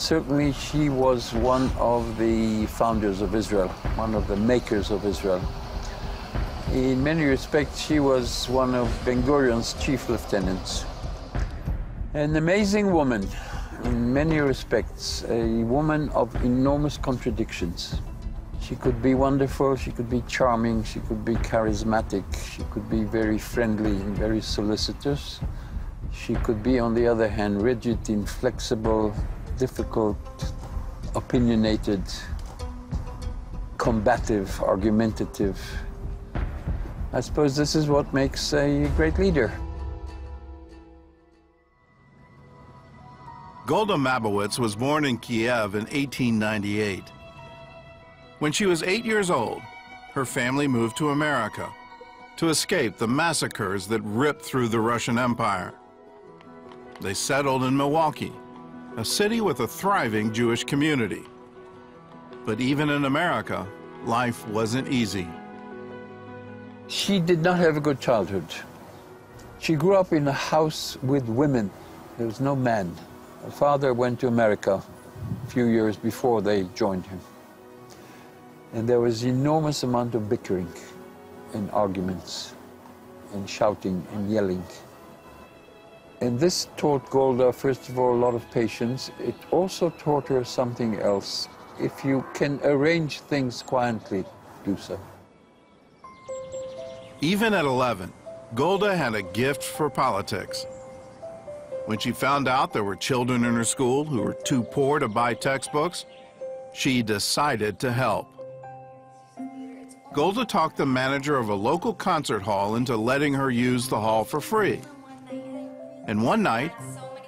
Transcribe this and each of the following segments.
Certainly she was one of the founders of Israel, one of the makers of Israel. In many respects, she was one of Ben-Gurion's chief lieutenants. An amazing woman, in many respects, a woman of enormous contradictions. She could be wonderful, she could be charming, she could be charismatic, she could be very friendly and very solicitous. She could be, on the other hand, rigid, inflexible, difficult, opinionated, combative, argumentative. I suppose this is what makes a great leader. Golda Mabowitz was born in Kiev in 1898. When she was 8 years old, her family moved to America to escape the massacres that ripped through the Russian Empire. They settled in Milwaukee, a city with a thriving Jewish community. But even in America, life wasn't easy. She did not have a good childhood. She grew up in a house with women. There was no man. Her father went to America a few years before they joined him. And there was enormous amount of bickering and arguments and shouting and yelling. And this taught Golda, first of all, a lot of patience. It also taught her something else. If you can arrange things quietly, do so. Even at 11, Golda had a gift for politics. When she found out there were children in her school who were too poor to buy textbooks, she decided to help. Golda talked the manager of a local concert hall into letting her use the hall for free. And one night,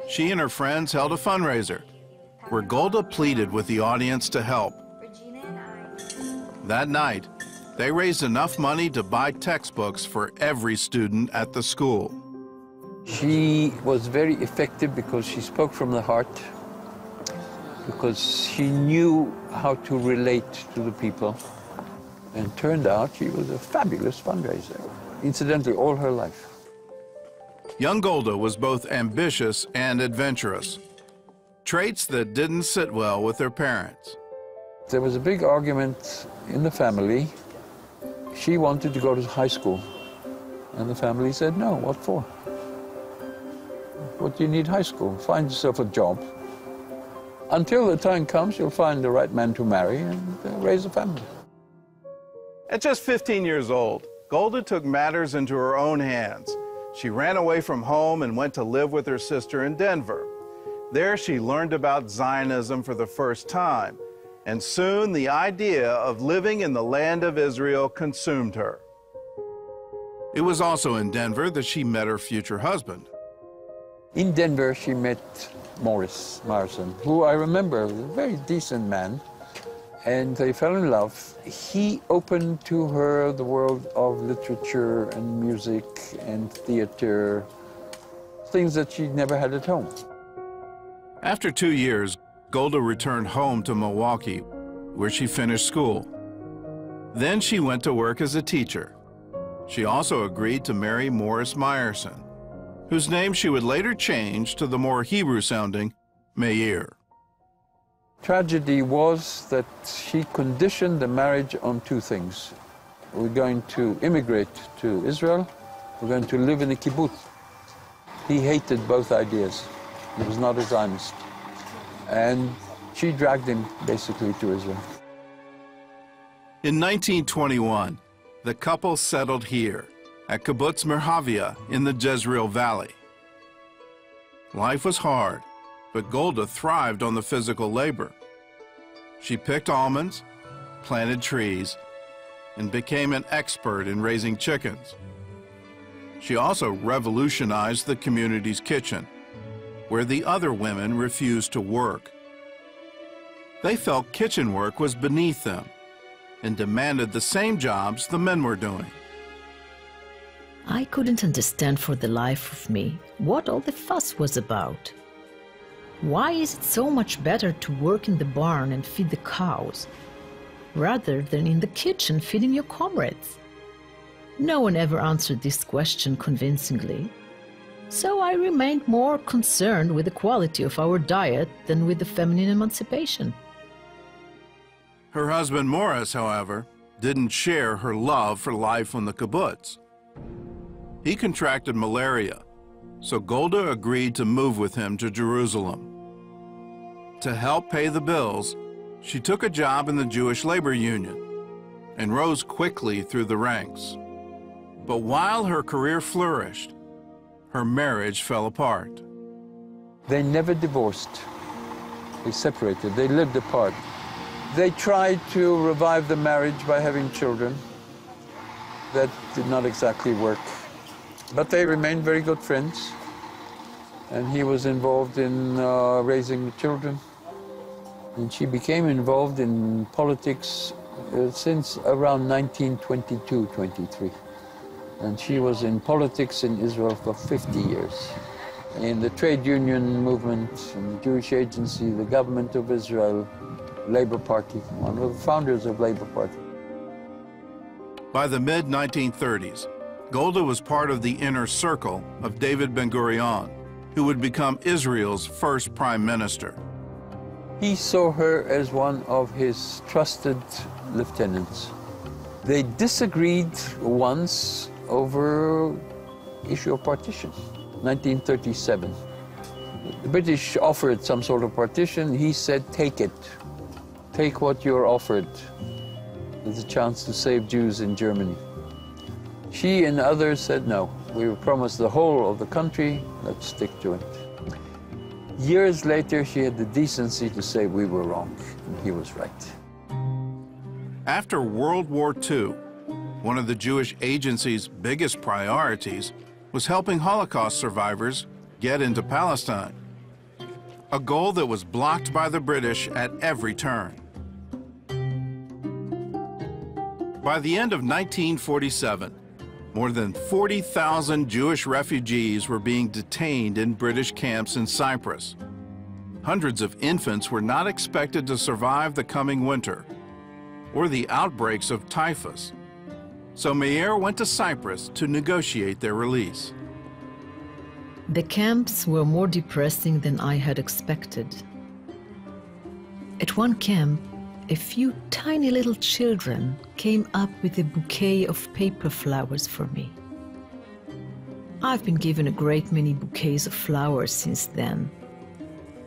she and her friends held a fundraiser where Golda pleaded with the audience to help. That night, they raised enough money to buy textbooks for every student at the school. She was very effective because she spoke from the heart, because she knew how to relate to the people. And turned out she was a fabulous fundraiser, incidentally, all her life. Young Golda was both ambitious and adventurous, traits that didn't sit well with her parents. There was a big argument in the family. She wanted to go to high school, and the family said, no, what for? What do you need high school? Find yourself a job. Until the time comes, you'll find the right man to marry and raise a family. At just 15 years old, Golda took matters into her own hands. She ran away from home and went to live with her sister in Denver. There she learned about Zionism for the first time, and soon the idea of living in the land of Israel consumed her. It was also in Denver that she met her future husband. In Denver, she met Morris Myerson, who I remember was a very decent man. And they fell in love. He opened to her the world of literature and music and theater, things that she never had at home. After 2 years, Golda returned home to Milwaukee, where she finished school. Then she went to work as a teacher. She also agreed to marry Morris Myerson, whose name she would later change to the more Hebrew-sounding Meir. Tragedy was that she conditioned the marriage on two things. We're going to immigrate to Israel, we're going to live in a kibbutz. He hated both ideas. He was not a Zionist. And she dragged him basically to Israel. In 1921, the couple settled here at kibbutz Merhavia in the Jezreel Valley. Life was hard, but Golda thrived on the physical labor. She picked almonds, planted trees, and became an expert in raising chickens. She also revolutionized the community's kitchen, where the other women refused to work. They felt kitchen work was beneath them and demanded the same jobs the men were doing. I couldn't understand for the life of me what all the fuss was about. Why is it so much better to work in the barn and feed the cows, rather than in the kitchen feeding your comrades? No one ever answered this question convincingly. So I remained more concerned with the quality of our diet than with the feminine emancipation. Her husband Morris, however, didn't share her love for life on the kibbutz. He contracted malaria, so Golda agreed to move with him to Jerusalem. To help pay the bills, she took a job in the Jewish labor union and rose quickly through the ranks. But while her career flourished, her marriage fell apart. They never divorced. They separated. They lived apart. They tried to revive the marriage by having children. That did not exactly work. But they remained very good friends. And he was involved in raising the children. And she became involved in politics since around 1922-23. And she was in politics in Israel for 50 years. In the trade union movement, in the Jewish Agency, the government of Israel, Labor Party, one of the founders of Labor Party. By the mid-1930s, Golda was part of the inner circle of David Ben-Gurion, who would become Israel's first prime minister. He saw her as one of his trusted lieutenants. They disagreed once over issue of partition, 1937. The British offered some sort of partition. He said, take it. Take what you're offered. There's a chance to save Jews in Germany. She and others said, no, we were promised the whole of the country, let's stick to it. Years later, she had the decency to say we were wrong, and he was right. After World War II, one of the Jewish Agency's biggest priorities was helping Holocaust survivors get into Palestine, a goal that was blocked by the British at every turn. By the end of 1947, more than 40,000 Jewish refugees were being detained in British camps in Cyprus. Hundreds of infants were not expected to survive the coming winter or the outbreaks of typhus. So Meir went to Cyprus to negotiate their release. The camps were more depressing than I had expected. At one camp, a few tiny little children came up with a bouquet of paper flowers for me. I've been given a great many bouquets of flowers since then,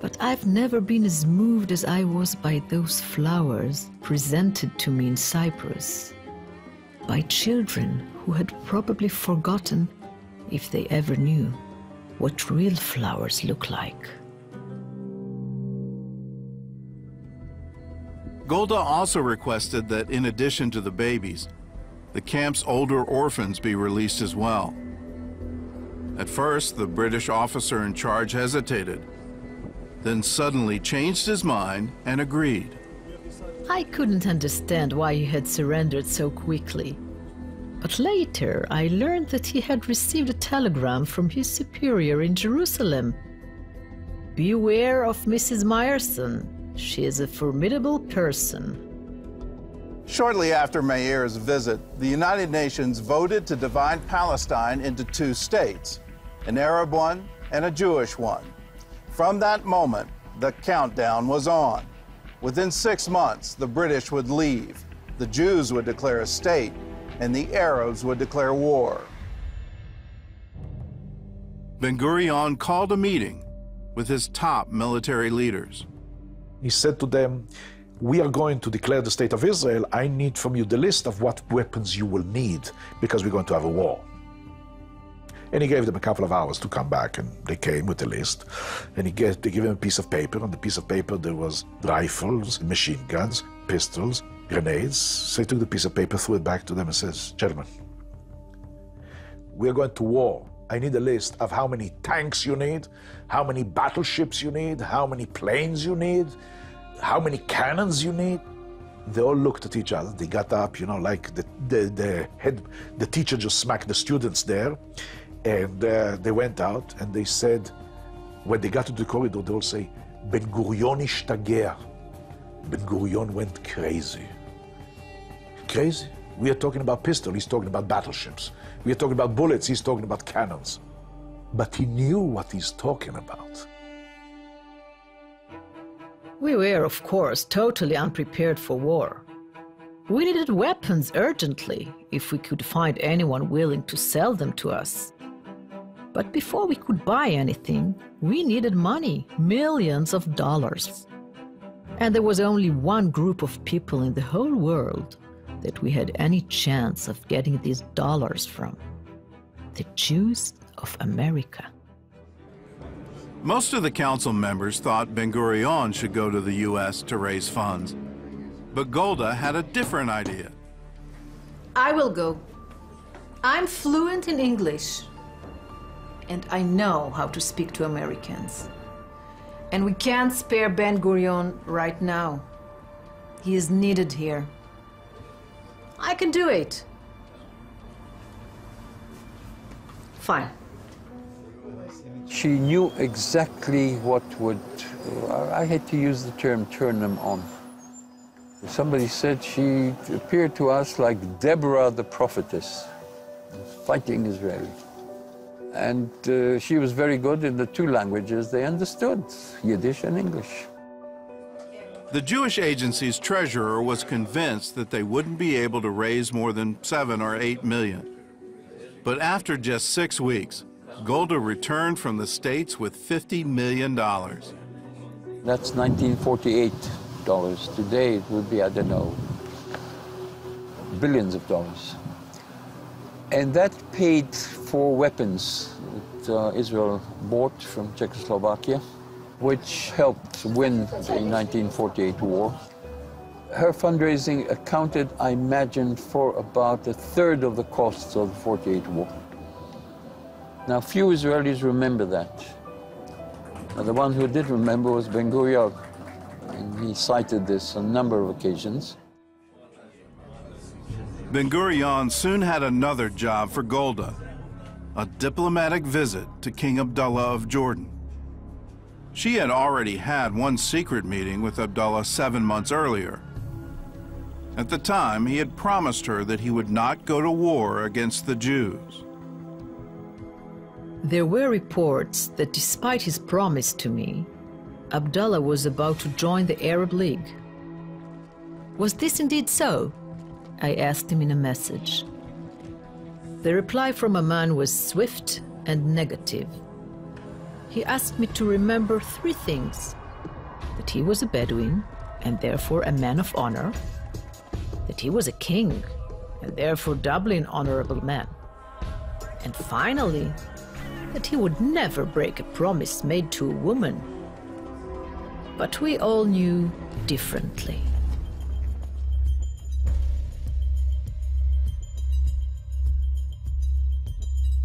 but I've never been as moved as I was by those flowers presented to me in Cyprus by children who had probably forgotten, if they ever knew, what real flowers look like. Golda also requested that, in addition to the babies, the camp's older orphans be released as well. At first, the British officer in charge hesitated, then suddenly changed his mind and agreed. I couldn't understand why he had surrendered so quickly. But later, I learned that he had received a telegram from his superior in Jerusalem. Beware of Mrs. Meyerson. She is a formidable person. Shortly after Meir's visit, the United Nations voted to divide Palestine into two states, an Arab one and a Jewish one. From that moment, the countdown was on. Within 6 months, the British would leave, the Jews would declare a state, and the Arabs would declare war. Ben-Gurion called a meeting with his top military leaders. He said to them, we are going to declare the state of Israel. I need from you the list of what weapons you will need because we're going to have a war. And he gave them a couple of hours to come back, and they came with the list. And they gave him a piece of paper. On the piece of paper there was rifles, machine guns, pistols, grenades. So he took the piece of paper, threw it back to them and says, gentlemen, we're going to war. I need a list of how many tanks you need, how many battleships you need, how many planes you need, how many cannons you need. They all looked at each other. They got up, you know, like the teacher just smacked the students there. And they went out and they said, when they got to the corridor, they all say, Ben-Gurion ishtagea. Ben-Gurion went crazy. Crazy? We are talking about pistols, he's talking about battleships. We are talking about bullets, he's talking about cannons. but he knew what he's talking about. We were, of course, totally unprepared for war. We needed weapons urgently, if we could find anyone willing to sell them to us. But before we could buy anything, we needed money, millions of dollars. And there was only one group of people in the whole world that we had any chance of getting these dollars from: the Jews of America. Most of the council members thought Ben-Gurion should go to the U.S. to raise funds. But Golda had a different idea. I will go. I'm fluent in English. And I know how to speak to Americans. And we can't spare Ben-Gurion right now. He is needed here. I can do it. Fine. She knew exactly what would, I hate to use the term, turn them on. Somebody said she appeared to us like Deborah the prophetess, fighting Israeli. And she was very good in the two languages they understood, Yiddish and English. The Jewish agency's treasurer was convinced that they wouldn't be able to raise more than 7 or 8 million. But after just 6 weeks, Golda returned from the States with $50 million. That's $1948. Today it would be, I don't know, billions of dollars. And that paid for weapons that Israel bought from Czechoslovakia, which helped win the 1948 war. Her fundraising accounted, I imagine, for about 1/3 of the costs of the 48 war. Now, few Israelis remember that. Now, the one who did remember was Ben-Gurion, and he cited this on a number of occasions. Ben-Gurion soon had another job for Golda, a diplomatic visit to King Abdullah of Jordan. She had already had one secret meeting with Abdullah 7 months earlier. At the time, he had promised her that he would not go to war against the Jews. There were reports that despite his promise to me, Abdullah was about to join the Arab League. Was this indeed so? I asked him in a message. The reply from a man was swift and negative. He asked me to remember 3 things: that he was a Bedouin and therefore a man of honor, that he was a king and therefore doubly an honorable man, and finally, that he would never break a promise made to a woman. But we all knew differently.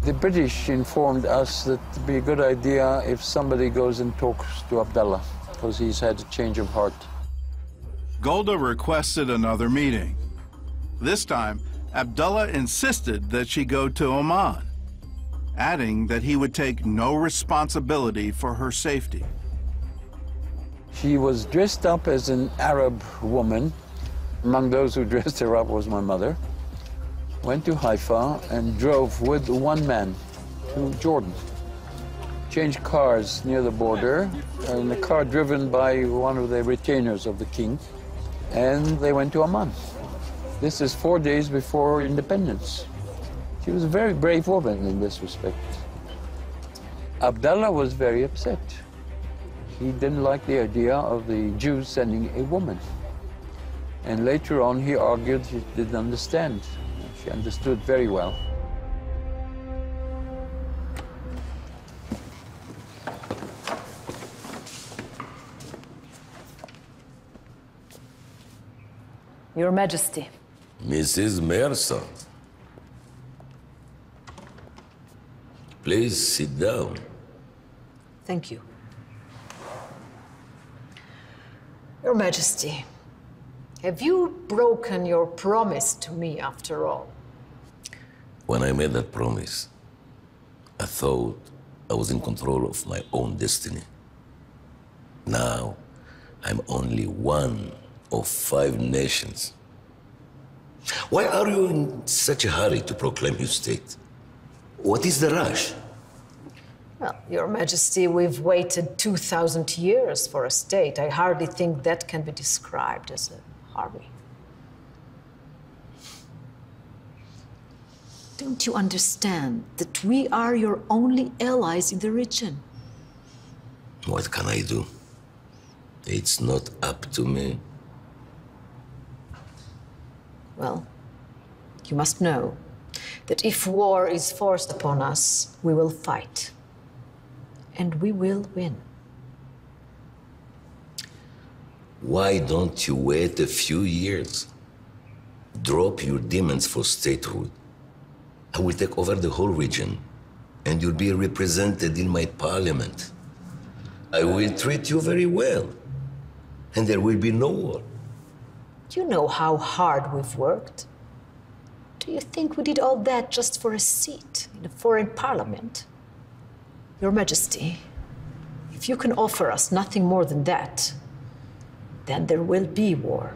The British informed us that it would be a good idea if somebody goes and talks to Abdullah, because he's had a change of heart. Golda requested another meeting. This time, Abdullah insisted that she go to Oman, adding that he would take no responsibility for her safety. She was dressed up as an Arab woman. Among those who dressed her up was my mother. Went to Haifa and drove with one man to Jordan. Changed cars near the border, in a car driven by one of the retainers of the king, and they went to Amman. This is 4 days before independence. She was a very brave woman in this respect. Abdullah was very upset. He didn't like the idea of the Jews sending a woman. And later on, he argued he didn't understand. She understood very well. Your Majesty. Mrs. Meir, please sit down. Thank you. Your Majesty, have you broken your promise to me after all? When I made that promise, I thought I was in control of my own destiny. Now, I'm only one of 5 nations. Why are you in such a hurry to proclaim your state? What is the rush? Well, Your Majesty, we've waited 2,000 years for a state. I hardly think that can be described as a hurry. Don't you understand that we are your only allies in the region? What can I do? It's not up to me. Well, you must know that if war is forced upon us, we will fight. And we will win. Why don't you wait a few years? Drop your demands for statehood. I will take over the whole region, and you'll be represented in my parliament. I will treat you very well, and there will be no war. Do you know how hard we've worked? Do you think we did all that just for a seat in a foreign parliament? Your Majesty, if you can offer us nothing more than that, then there will be war.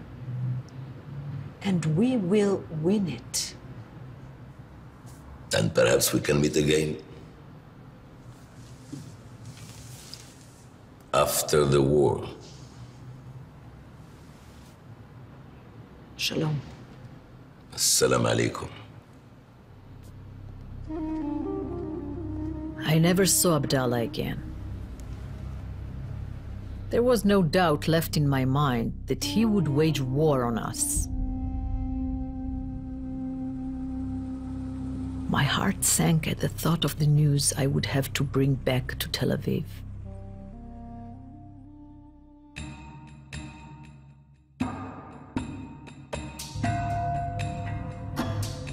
And we will win it. And perhaps we can meet again. After the war. Shalom. Assalamu alaikum. I never saw Abdallah again. There was no doubt left in my mind that he would wage war on us. My heart sank at the thought of the news I would have to bring back to Tel Aviv.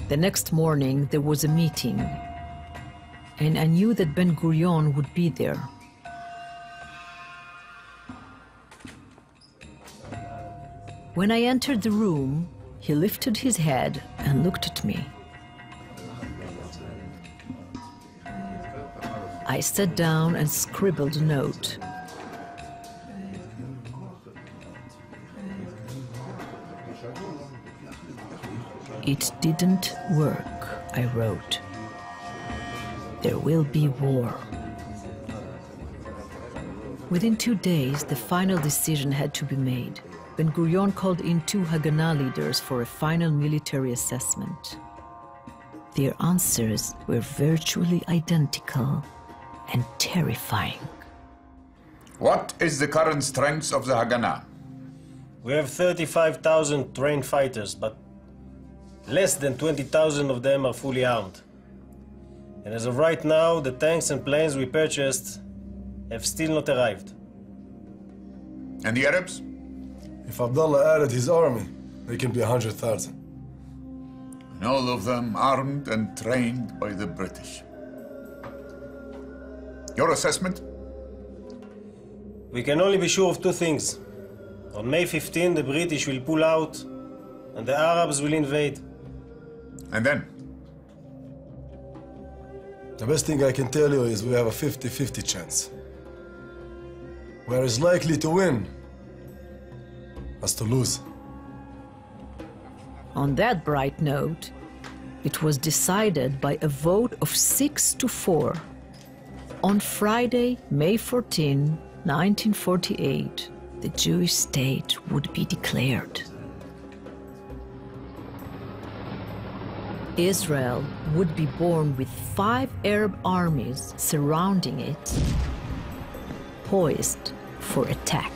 The next morning, there was a meeting, and I knew that Ben-Gurion would be there. When I entered the room, he lifted his head and looked at me. I sat down and scribbled a note. It didn't work, I wrote. There will be war. Within 2 days, the final decision had to be made. Ben-Gurion called in 2 Haganah leaders for a final military assessment. Their answers were virtually identical and terrifying. What is the current strength of the Haganah? We have 35,000 trained fighters, but less than 20,000 of them are fully armed. And as of right now, the tanks and planes we purchased have still not arrived. And the Arabs? If Abdullah added his army, they can be 100,000. And all of them armed and trained by the British. Your assessment? We can only be sure of 2 things. On May 15, the British will pull out, and the Arabs will invade. And then? The best thing I can tell you is we have a 50-50 chance. We are as likely to win as to lose. On that bright note, it was decided by a vote of 6-4. On Friday, May 14, 1948, the Jewish state would be declared. Israel would be born with 5 Arab armies surrounding it, poised for attack.